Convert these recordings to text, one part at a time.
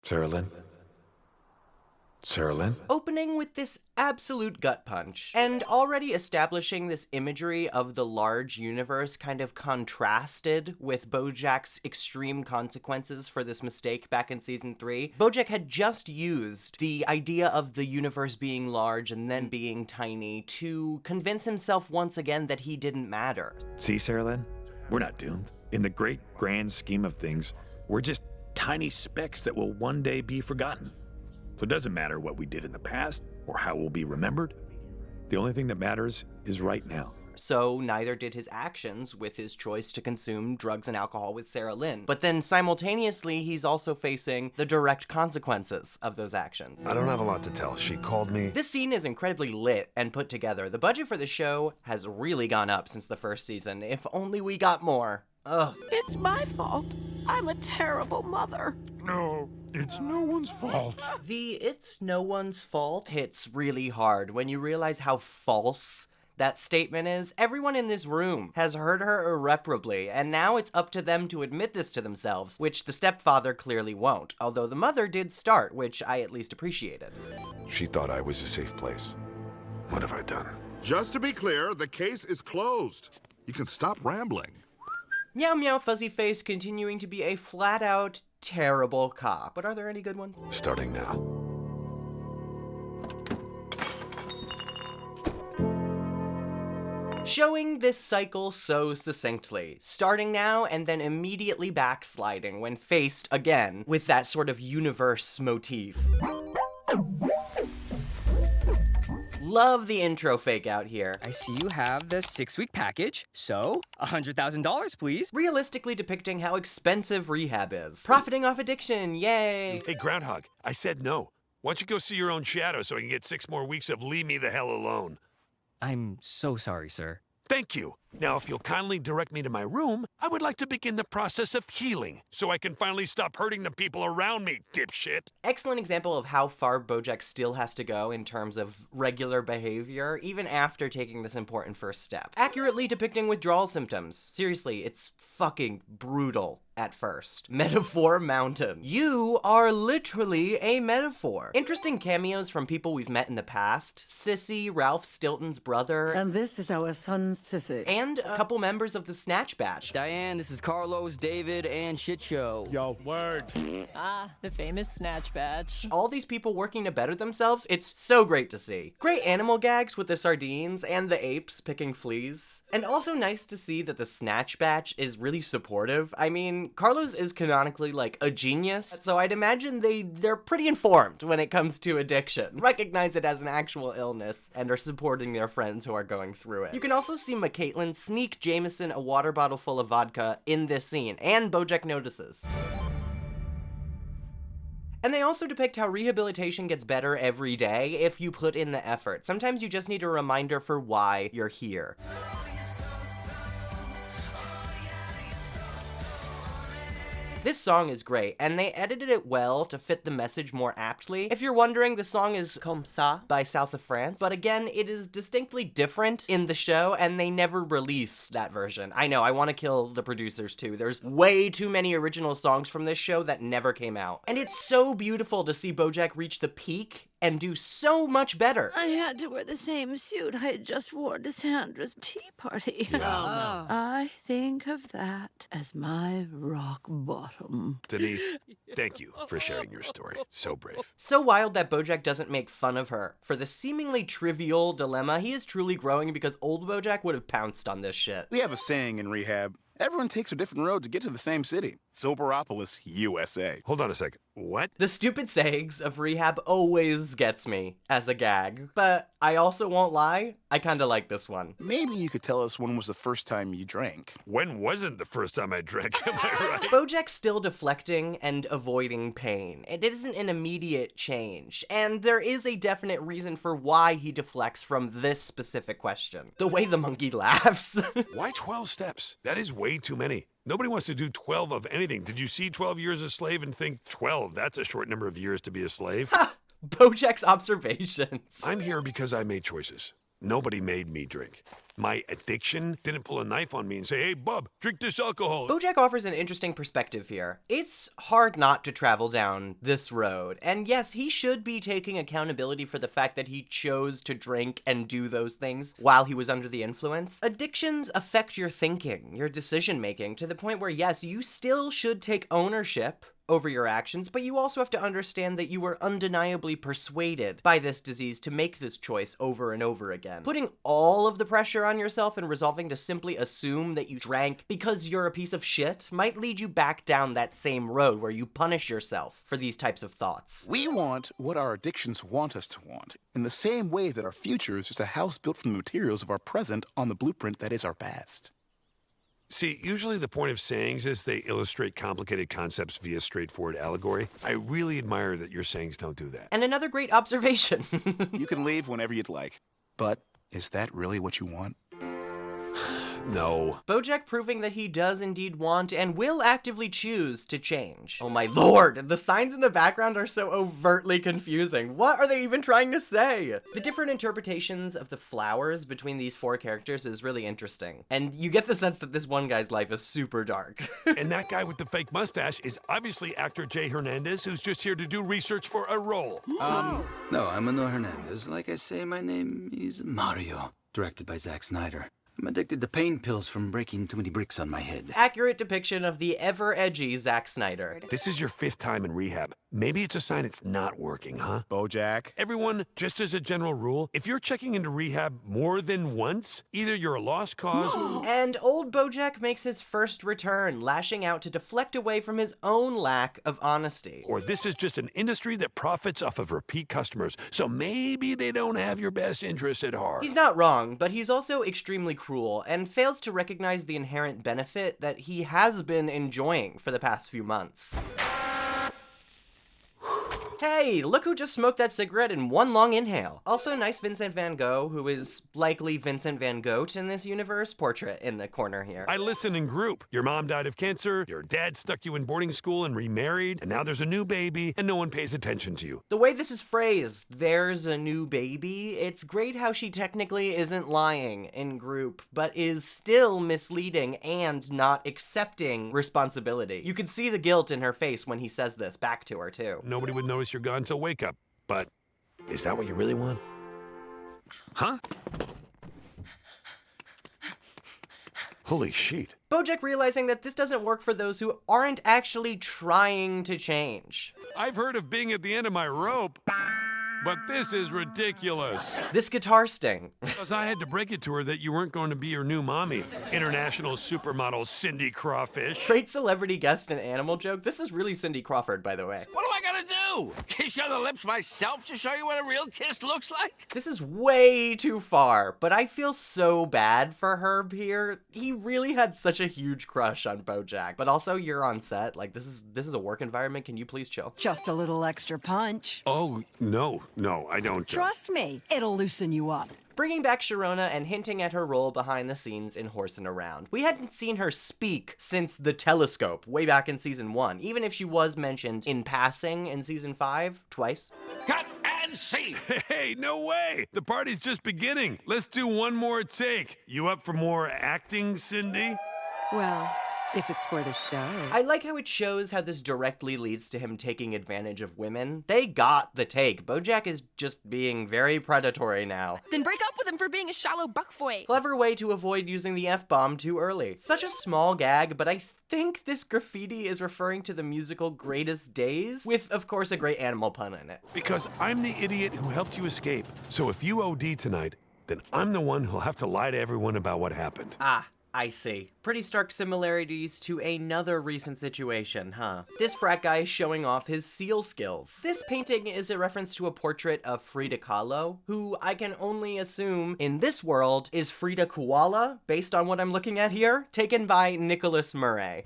Sarah Lynn? Sarah Lynn? Opening with this absolute gut punch, and already establishing this imagery of the large universe kind of contrasted with Bojack's extreme consequences for this mistake back in season 3. Bojack had just used the idea of the universe being large and then being tiny to convince himself once again that he didn't matter. See, Sarah Lynn? We're not doomed. In the great grand scheme of things, we're just tiny specks that will one day be forgotten. So it doesn't matter what we did in the past or how we'll be remembered. The only thing that matters is right now. So neither did his actions with his choice to consume drugs and alcohol with Sarah Lynn. But then simultaneously, he's also facing the direct consequences of those actions. I don't have a lot to tell. She called me. This scene is incredibly lit and put together. The budget for the show has really gone up since the first season. If only we got more. Ugh. It's my fault. I'm a terrible mother. No, it's no one's fault. The "it's no one's fault" hits really hard when you realize how false that statement is. Everyone in this room has hurt her irreparably, and now it's up to them to admit this to themselves, which the stepfather clearly won't, although the mother did start, which I at least appreciated. She thought I was a safe place. What have I done? Just to be clear, the case is closed. You can stop rambling. Meow Meow Fuzzy Face continuing to be a flat-out terrible cop. But are there any good ones? Starting now. Showing this cycle so succinctly, starting now and then immediately backsliding when faced again with that sort of universe motif. Love the intro fake out here. I see you have the 6-week package, so $100,000, please. Realistically depicting how expensive rehab is. Profiting off addiction, yay! Hey, Groundhog, I said no. Why don't you go see your own shadow so I can get 6 more weeks of leave me the hell alone? I'm so sorry, sir. Thank you. Now, if you'll kindly direct me to my room, I would like to begin the process of healing so I can finally stop hurting the people around me, dipshit. Excellent example of how far Bojack still has to go in terms of regular behavior, even after taking this important first step. Accurately depicting withdrawal symptoms. Seriously, it's fucking brutal at first. Metaphor Mountain. You are literally a metaphor. Interesting cameos from people we've met in the past. Sissy, Ralph Stilton's brother. And this is our son, Sissy. And a couple members of the Snatch Batch. Diane, this is Carlos, David, and Shit Show. Yo, word. The famous Snatch Batch. All these people working to better themselves, it's so great to see. Great animal gags with the sardines and the apes picking fleas. And also nice to see that the Snatch Batch is really supportive. I mean, Carlos is canonically like a genius, so I'd imagine they're pretty informed when it comes to addiction. Recognize it as an actual illness and are supporting their friends who are going through it. You can also see McCaitlin sneak Jameson a water bottle full of vodka in this scene, and Bojack notices. And they also depict how rehabilitation gets better every day if you put in the effort. Sometimes you just need a reminder for why you're here. This song is great, and they edited it well to fit the message more aptly. If you're wondering, the song is Comme Ça by South of France, but again, it is distinctly different in the show, and they never release that version. I know, I want to kill the producers too. There's way too many original songs from this show that never came out. And it's so beautiful to see Bojack reach the peak and do so much better. I had to wear the same suit I had just worn to Sandra's tea party. I think of that as my rock bottom. Denise, thank you for sharing your story. So brave. So wild that Bojack doesn't make fun of her. For the seemingly trivial dilemma, he is truly growing because old Bojack would have pounced on this shit. We have a saying in rehab. Everyone takes a different road to get to the same city. Soberopolis, USA. Hold on a second. What? The stupid sayings of rehab always gets me as a gag, but I also won't lie, I kinda like this one. Maybe you could tell us when was the first time you drank. When wasn't the first time I drank? Am I right? Bojack's still deflecting and avoiding pain. It isn't an immediate change, and there is a definite reason for why he deflects from this specific question. The way the monkey laughs. Why 12 steps? That is way too many. Nobody wants to do 12 of anything. Did you see 12 years a slave and think 12? That's a short number of years to be a slave. Bojack's observations. I'm here because I made choices. nobody made me drink. My addiction didn't pull a knife on me and say, hey, bub, drink this alcohol. Bojack offers an interesting perspective here. It's hard not to travel down this road, and yes, he should be taking accountability for the fact that he chose to drink and do those things while he was under the influence. Addictions affect your thinking, your decision-making, to the point where, yes, you still should take ownership over your actions, but you also have to understand that you were undeniably persuaded by this disease to make this choice over and over again. Putting all of the pressure on yourself and resolving to simply assume that you drank because you're a piece of shit might lead you back down that same road where you punish yourself for these types of thoughts. We want what our addictions want us to want, in the same way that our future is just a house built from the materials of our present on the blueprint that is our past. See, usually the point of sayings is they illustrate complicated concepts via straightforward allegory. I really admire that your sayings don't do that. And another great observation. You can leave whenever you'd like. But is that really what you want? No. Bojack proving that he does indeed want and will actively choose to change. Oh my lord, the signs in the background are so overtly confusing. What are they even trying to say? The different interpretations of the flowers between these four characters is really interesting. And you get the sense that this one guy's life is super dark. And that guy with the fake mustache is obviously actor Jay Hernandez, who's just here to do research for a role. No, I'm Manuel Hernandez. Like I say, my name is Mario, directed by Zack Snyder. I'm addicted to pain pills from breaking too many bricks on my head. Accurate depiction of the ever-edgy Zack Snyder. This is your 5th time in rehab. Maybe it's a sign it's not working, huh? Bojack. Everyone, just as a general rule, if you're checking into rehab more than once, either you're a lost cause... And old Bojack makes his first return, lashing out to deflect away from his own lack of honesty. Or this is just an industry that profits off of repeat customers, so maybe they don't have your best interests at heart. He's not wrong, but he's also extremely cruel and fails to recognize the inherent benefit that he has been enjoying for the past few months. Hey, look who just smoked that cigarette in one long inhale. Also, nice Vincent van Gogh, who is likely Vincent van Gogh in this universe, portrait in the corner here. I listen in group. Your mom died of cancer, your dad stuck you in boarding school and remarried, and now there's a new baby, and no one pays attention to you. The way this is phrased, there's a new baby, it's great how she technically isn't lying in group, but is still misleading and not accepting responsibility. You can see the guilt in her face when he says this back to her, too. Nobody would notice you're gone till wake up. But is that what you really want? Huh? Holy shit. Bojack realizing that this doesn't work for those who aren't actually trying to change. I've heard of being at the end of my rope, but this is ridiculous. This guitar sting. Because I had to break it to her that you weren't going to be her new mommy. International supermodel Cindy Crawfish. Great celebrity guest and animal joke. This is really Cindy Crawford, by the way. What am I gonna do? Kiss you on the lips myself to show you what a real kiss looks like? This is way too far, but I feel so bad for Herb here. He really had such a huge crush on Bojack. But also, you're on set. Like, this is a work environment. Can you please chill? Just a little extra punch. Oh, no, I don't. Trust me, it'll loosen you up. Bringing back Sharona and hinting at her role behind the scenes in Horsin' Around. We hadn't seen her speak since The Telescope, way back in season 1, even if she was mentioned in passing in season 5, twice. Cut and see! Hey, no way! The party's just beginning. Let's do one more take. You up for more acting, Cindy? Well, if it's for the show. I like how it shows how this directly leads to him taking advantage of women. They got the take. Bojack is just being very predatory now. Then break up with him for being a shallow buckfoy. Clever way to avoid using the F-bomb too early. Such a small gag, but I think this graffiti is referring to the musical Greatest Days, with, of course, a great animal pun in it. Because I'm the idiot who helped you escape. So if you OD tonight, then I'm the one who'll have to lie to everyone about what happened. Ah. I see. Pretty stark similarities to another recent situation, huh? This frat guy is showing off his seal skills. This painting is a reference to a portrait of Frida Kahlo, who I can only assume in this world is Frida Koala, based on what I'm looking at here, taken by Nicholas Murray.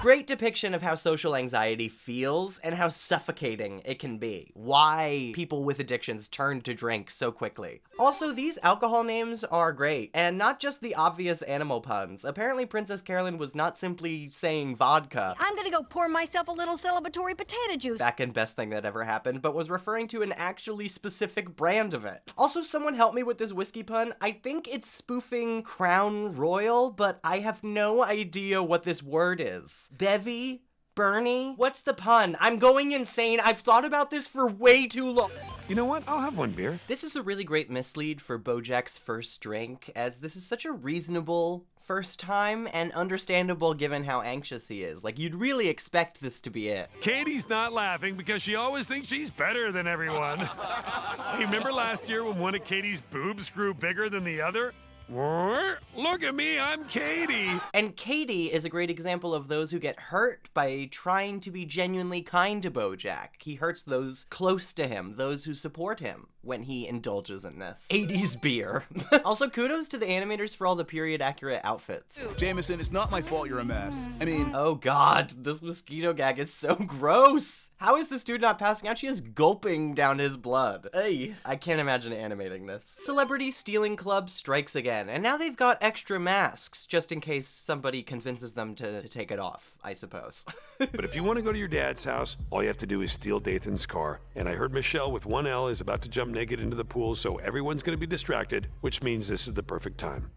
Great depiction of how social anxiety feels and how suffocating it can be. Why people with addictions turn to drink so quickly. Also, these alcohol names are great, and not just the obvious animal puns. Apparently, Princess Carolyn was not simply saying vodka. I'm gonna go pour myself a little celebratory potato juice. Back in Best Thing That Ever Happened, but was referring to an actually specific brand of it. Also, someone help me with this whiskey pun. I think it's spoofing Crown Royal, but I have no idea what this word is. Bevy? Bernie? What's the pun? I'm going insane. I've thought about this for way too long. You know what? I'll have one beer. This is a really great mislead for Bojack's first drink, as this is such a reasonable first time and understandable given how anxious he is. Like, you'd really expect this to be it. Katie's not laughing because she always thinks she's better than everyone. Hey, remember last year when one of Katie's boobs grew bigger than the other? Look at me, I'm Katie. And Katie is a great example of those who get hurt by trying to be genuinely kind to Bojack. He hurts those close to him, those who support him when he indulges in this 80s beer. Also, kudos to the animators for all the period-accurate outfits. Jameson, it's not my fault you're a mess. I mean... Oh god, this mosquito gag is so gross. How is this dude not passing out? She is gulping down his blood. Ay, I can't imagine animating this. Celebrity Stealing Club strikes again, and now they've got extra masks, just in case somebody convinces them to take it off, I suppose. But if you want to go to your dad's house, all you have to do is steal Dathan's car. And I heard Michelle with one L is about to jump naked into the pool, so everyone's going to be distracted, which means this is the perfect time.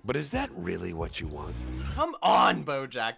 But is that really what you want? Come on, Bojack.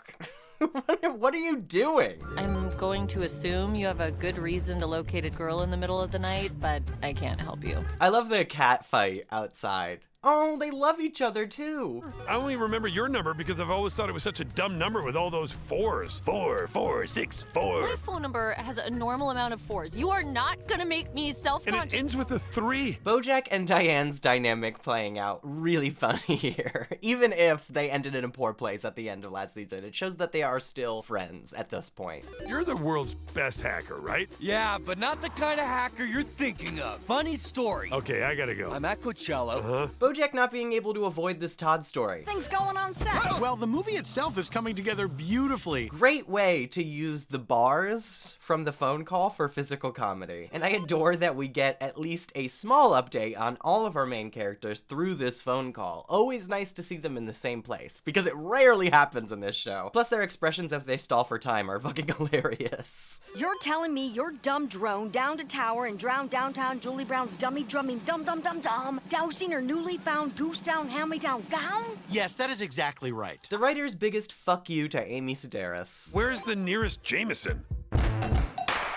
What are you doing? I'm going to assume you have a good reason to locate a girl in the middle of the night, but I can't help you. I love the cat fight outside. Oh, they love each other too. I only remember your number because I've always thought it was such a dumb number with all those fours. 4, 4, 6, 4. My phone number has a normal amount of 4s. You are not gonna make me self-conscious. And it ends with a 3. Bojack and Diane's dynamic playing out really funny here. Even if they ended in a poor place at the end of last season, it shows that they are still friends at this point. You're the world's best hacker, right? Yeah, but not the kind of hacker you're thinking of. Funny story. Okay, I gotta go. I'm at Coachella. Bojack not being able to avoid this Todd story. Things going on set. Well, the movie itself is coming together beautifully. Great way to use the bars from the phone call for physical comedy. And I adore that we get at least a small update on all of our main characters through this phone call. Always nice to see them in the same place, because it rarely happens in this show. Plus their expressions as they stall for time are fucking hilarious. You're telling me your dumb drone downed a tower and drowned downtown Julie Brown's dummy drumming dum dum dum dum, dousing her newly found goose down, hand-me-down gown? Yes, that is exactly right. The writer's biggest fuck you to Amy Sedaris. Where's the nearest Jameson?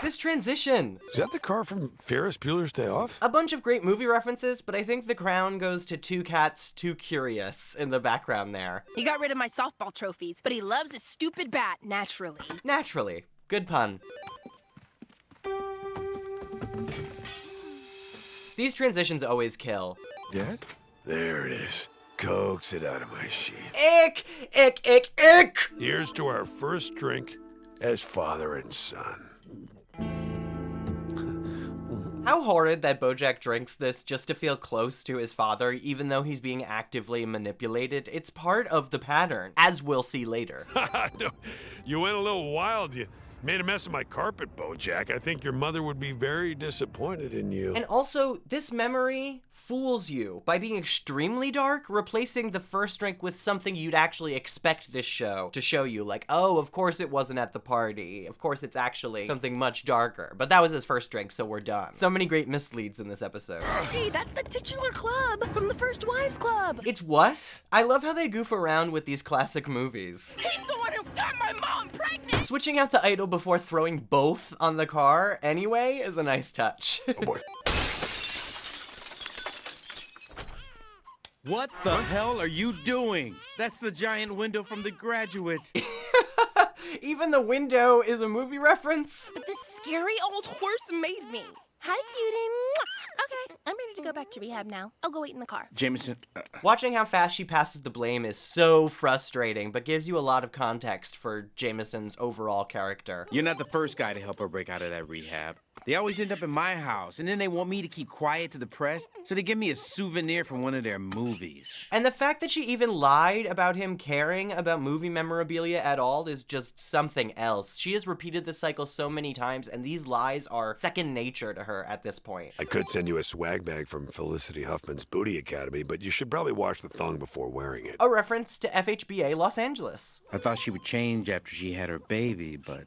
This transition. Is that the car from Ferris Bueller's Day Off? A bunch of great movie references, but I think the crown goes to Two Cats, Too Curious in the background there. He got rid of my softball trophies, but he loves his stupid bat, naturally. Naturally. Good pun. These transitions always kill. Dad? There it is. Coax it out of my sheath. Ick! Ick, ick, ick! Here's to our first drink as father and son. How horrid that Bojack drinks this just to feel close to his father, even though he's being actively manipulated. It's part of the pattern, as we'll see later. No, you went a little wild. You made a mess of my carpet, Bojack. I think your mother would be very disappointed in you. And also, this memory fools you by being extremely dark, replacing the first drink with something you'd actually expect this show to show you. Like, oh, of course it wasn't at the party. Of course it's actually something much darker. But that was his first drink, so we're done. So many great misleads in this episode. Hey, that's the titular club from the First Wives Club. It's what? I love how they goof around with these classic movies. He's the one who got my mom pregnant! Switching out the idol before throwing both on the car anyway is a nice touch. Oh boy. What the hell are you doing? That's the giant window from The Graduate. Even the window is a movie reference? But this scary old horse made me. Hi, cutie. Okay, I'm ready to go back to rehab now. I'll go wait in the car. Jameson. Watching how fast she passes the blame is so frustrating, but gives you a lot of context for Jameson's overall character. You're not the first guy to help her break out of that rehab. They always end up in my house, and then they want me to keep quiet to the press, so they give me a souvenir from one of their movies. And the fact that she even lied about him caring about movie memorabilia at all is just something else. She has repeated this cycle so many times, and these lies are second nature to her at this point. I could send you a swag bag from Felicity Huffman's Booty Academy, but you should probably wash the thong before wearing it. A reference to FHBA Los Angeles. I thought she would change after she had her baby, but...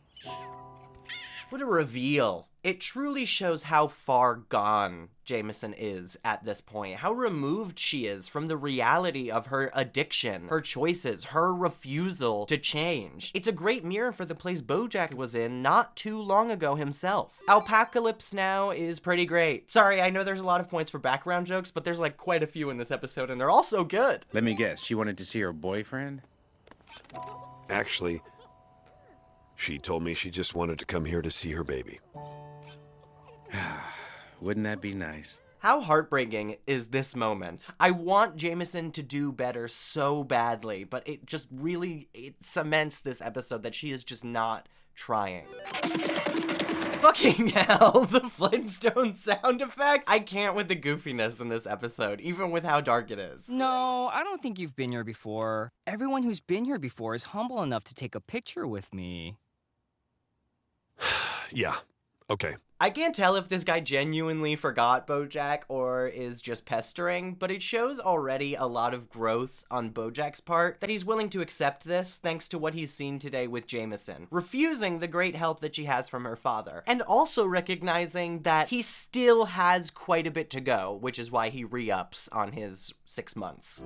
What a reveal. It truly shows how far gone Jameson is at this point, how removed she is from the reality of her addiction, her choices, her refusal to change. It's a great mirror for the place Bojack was in not too long ago himself. Alpacalypse Now is pretty great. Sorry, I know there's a lot of points for background jokes, but there's like quite a few in this episode, and they're all so good. Let me guess, she wanted to see her boyfriend? Actually, she told me she just wanted to come here to see her baby. Wouldn't that be nice? How heartbreaking is this moment? I want Jameson to do better so badly, but it just really, it cements this episode that she is just not trying. Fucking hell, the Flintstone sound effects. I can't with the goofiness in this episode, even with how dark it is. No, I don't think you've been here before. Everyone who's been here before is humble enough to take a picture with me. Yeah, okay. I can't tell if this guy genuinely forgot Bojack or is just pestering, but it shows already a lot of growth on Bojack's part, that he's willing to accept this thanks to what he's seen today with Jameson, refusing the great help that she has from her father, and also recognizing that he still has quite a bit to go, which is why he re-ups on his 6 months.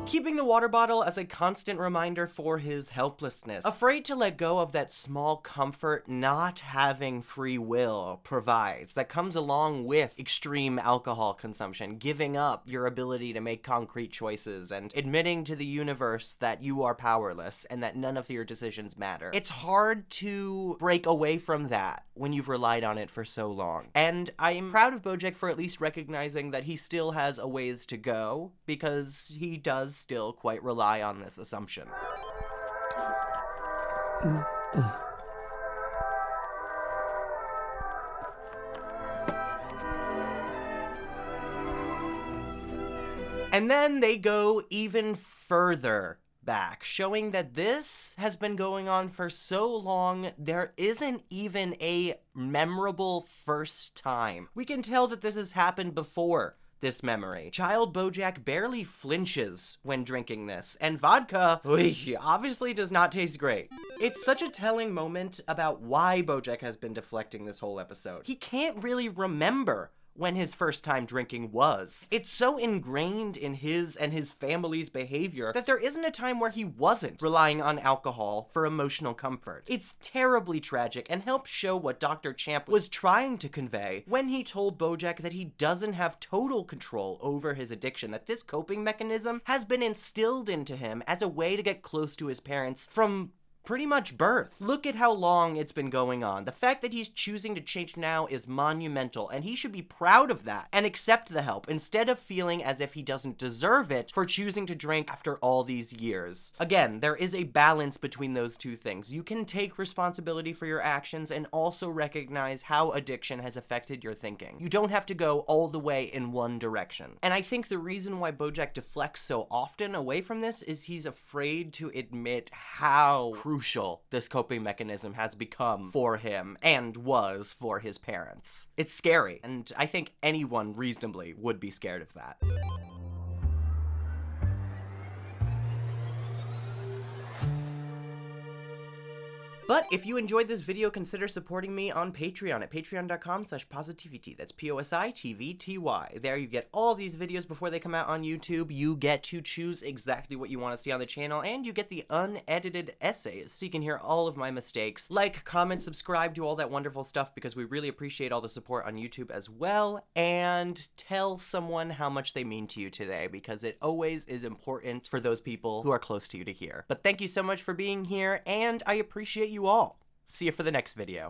Keeping the water bottle as a constant reminder for his helplessness. Afraid to let go of that small comfort not having free will provides, that comes along with extreme alcohol consumption, giving up your ability to make concrete choices, and admitting to the universe that you are powerless and that none of your decisions matter. It's hard to break away from that when you've relied on it for so long. And I'm proud of Bojack for at least recognizing that he still has a ways to go, because he does still quite rely on this assumption. And then they go even further back, showing that this has been going on for so long, there isn't even a memorable first time. We can tell that this has happened before this memory. Child Bojack barely flinches when drinking this, and vodka, obviously does not taste great. It's such a telling moment about why Bojack has been deflecting this whole episode. He can't really remember when his first time drinking was. It's so ingrained in his and his family's behavior that there isn't a time where he wasn't relying on alcohol for emotional comfort. It's terribly tragic and helps show what Dr. Champ was trying to convey when he told Bojack that he doesn't have total control over his addiction, that this coping mechanism has been instilled into him as a way to get close to his parents from pretty much birth. Look at how long it's been going on. The fact that he's choosing to change now is monumental, and he should be proud of that and accept the help instead of feeling as if he doesn't deserve it for choosing to drink after all these years. Again, there is a balance between those two things. You can take responsibility for your actions and also recognize how addiction has affected your thinking. You don't have to go all the way in one direction. And I think the reason why Bojack deflects so often away from this is he's afraid to admit how crucial this coping mechanism has become for him and was for his parents. It's scary, and I think anyone reasonably would be scared of that. But if you enjoyed this video, consider supporting me on Patreon at patreon.com/PosiTVty. That's PosiTVty. There you get all these videos before they come out on YouTube. You get to choose exactly what you want to see on the channel, and you get the unedited essays, so you can hear all of my mistakes. Like, comment, subscribe, do all that wonderful stuff, because we really appreciate all the support on YouTube as well. And tell someone how much they mean to you today, because it always is important for those people who are close to you to hear. But thank you so much for being here, and I appreciate you all. See you for the next video.